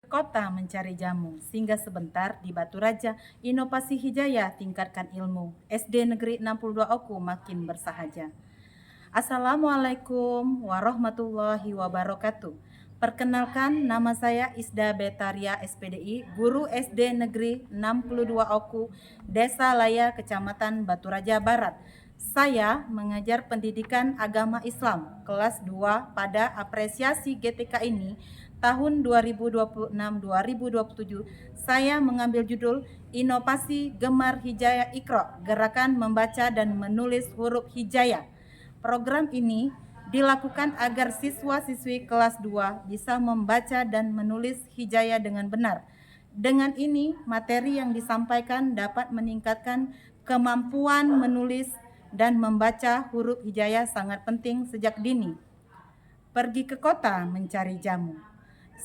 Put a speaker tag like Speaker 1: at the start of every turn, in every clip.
Speaker 1: Kota mencari jamu, singgah sebentar di Batu Raja, inovasi hijaya tingkatkan ilmu, SD Negeri 62 Oku makin bersahaja. Assalamualaikum warahmatullahi wabarakatuh. Perkenalkan, nama saya Isda Betaria SPDI, guru SD Negeri 62 Oku, Desa Laya, Kecamatan Batu Raja Barat. Saya mengajar pendidikan agama Islam kelas 2 pada apresiasi GTK ini tahun 2026-2027. Saya mengambil judul Inovasi Gemar Hijayah Iqra, Gerakan Membaca dan Menulis Huruf Hijayah. Program ini dilakukan agar siswa-siswi kelas 2 bisa membaca dan menulis hijayah dengan benar. Dengan ini, materi yang disampaikan dapat meningkatkan kemampuan menulis dan membaca huruf hijayah sangat penting sejak dini. Pergi ke kota mencari jamu,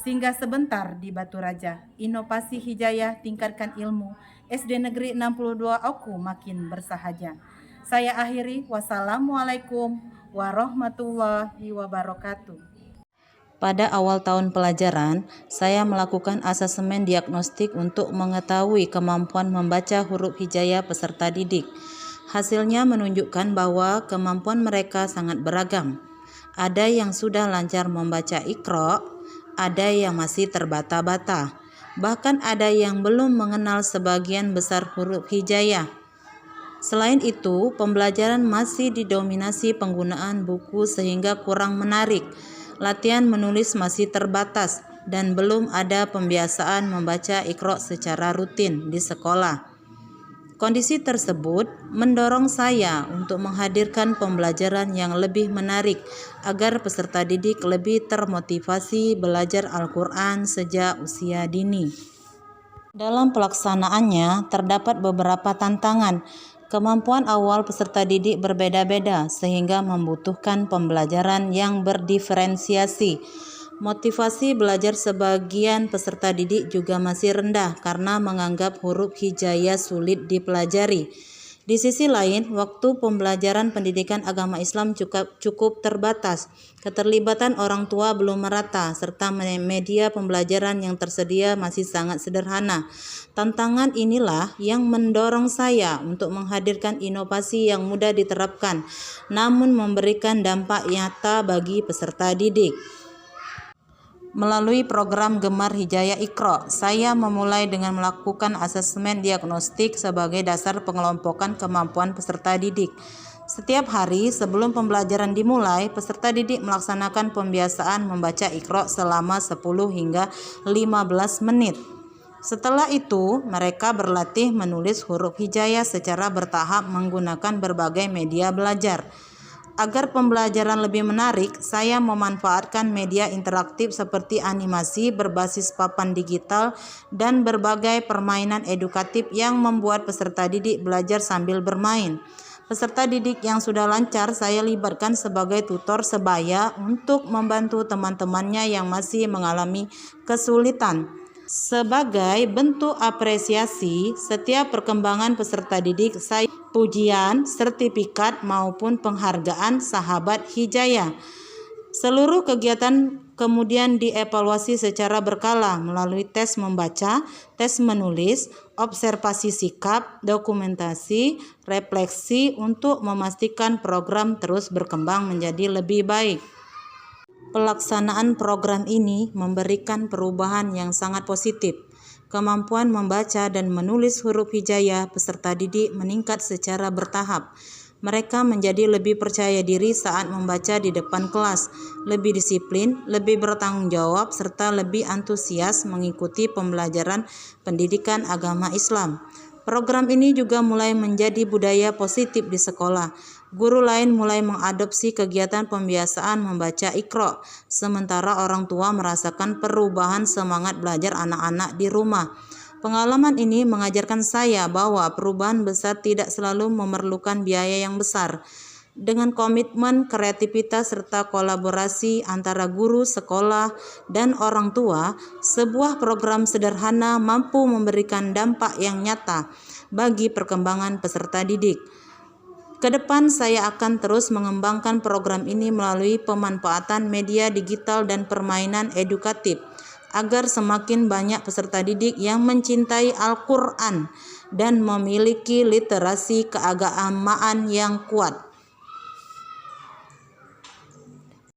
Speaker 1: singgah sebentar di Batu Raja, inovasi hijayah tingkatkan ilmu, SD Negeri 62 Oku makin bersahaja. Saya akhiri, wassalamualaikum warahmatullahi wabarakatuh.
Speaker 2: Pada awal tahun pelajaran, saya melakukan asesmen diagnostik untuk mengetahui kemampuan membaca huruf hijayah peserta didik. Hasilnya menunjukkan bahwa kemampuan mereka sangat beragam. Ada yang sudah lancar membaca Iqra, ada yang masih terbata-bata. Bahkan ada yang belum mengenal sebagian besar huruf hijayah. Selain itu, pembelajaran masih didominasi penggunaan buku sehingga kurang menarik. Latihan menulis masih terbatas dan belum ada pembiasaan membaca Iqra secara rutin di sekolah. Kondisi tersebut mendorong saya untuk menghadirkan pembelajaran yang lebih menarik agar peserta didik lebih termotivasi belajar Al-Quran sejak usia dini. Dalam pelaksanaannya terdapat beberapa tantangan. Kemampuan awal peserta didik berbeda-beda sehingga membutuhkan pembelajaran yang berdiferensiasi. Motivasi belajar sebagian peserta didik juga masih rendah karena menganggap huruf hijayah sulit dipelajari. Di sisi lain, waktu pembelajaran pendidikan agama Islam cukup terbatas. Keterlibatan orang tua belum merata, serta media pembelajaran yang tersedia masih sangat sederhana. Tantangan inilah yang mendorong saya untuk menghadirkan inovasi yang mudah diterapkan, namun memberikan dampak nyata bagi peserta didik. Melalui program Gemar Hijayah Iqra, saya memulai dengan melakukan asesmen diagnostik sebagai dasar pengelompokan kemampuan peserta didik. Setiap hari sebelum pembelajaran dimulai, peserta didik melaksanakan pembiasaan membaca Iqra selama 10 hingga 15 menit. Setelah itu, mereka berlatih menulis huruf hijayah secara bertahap menggunakan berbagai media belajar. Agar pembelajaran lebih menarik, saya memanfaatkan media interaktif seperti animasi berbasis papan digital dan berbagai permainan edukatif yang membuat peserta didik belajar sambil bermain. Peserta didik yang sudah lancar saya libatkan sebagai tutor sebaya untuk membantu teman-temannya yang masih mengalami kesulitan. Sebagai bentuk apresiasi setiap perkembangan peserta didik, saya pujian, sertifikat maupun penghargaan sahabat hijayah. Seluruh kegiatan kemudian dievaluasi secara berkala melalui tes membaca, tes menulis, observasi sikap, dokumentasi, refleksi untuk memastikan program terus berkembang menjadi lebih baik. Pelaksanaan program ini memberikan perubahan yang sangat positif. Kemampuan membaca dan menulis huruf hijayah peserta didik meningkat secara bertahap. Mereka menjadi lebih percaya diri saat membaca di depan kelas, lebih disiplin, lebih bertanggung jawab, serta lebih antusias mengikuti pembelajaran pendidikan agama Islam. Program ini juga mulai menjadi budaya positif di sekolah. Guru lain mulai mengadopsi kegiatan pembiasaan membaca Iqra, sementara orang tua merasakan perubahan semangat belajar anak-anak di rumah. Pengalaman ini mengajarkan saya bahwa perubahan besar tidak selalu memerlukan biaya yang besar. Dengan komitmen, kreativitas, serta kolaborasi antara guru, sekolah, dan orang tua, sebuah program sederhana mampu memberikan dampak yang nyata bagi perkembangan peserta didik. Kedepan saya akan terus mengembangkan program ini melalui pemanfaatan media digital dan permainan edukatif agar semakin banyak peserta didik yang mencintai Al-Quran dan memiliki literasi keagamaan yang kuat.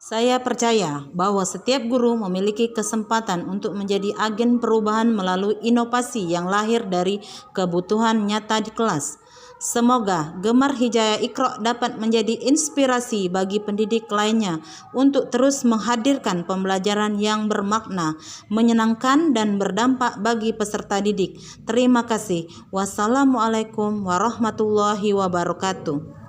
Speaker 2: Saya percaya bahwa setiap guru memiliki kesempatan untuk menjadi agen perubahan melalui inovasi yang lahir dari kebutuhan nyata di kelas. Semoga Gemar Hijayah Iqra dapat menjadi inspirasi bagi pendidik lainnya untuk terus menghadirkan pembelajaran yang bermakna, menyenangkan, dan berdampak bagi peserta didik. Terima kasih. Wassalamualaikum warahmatullahi wabarakatuh.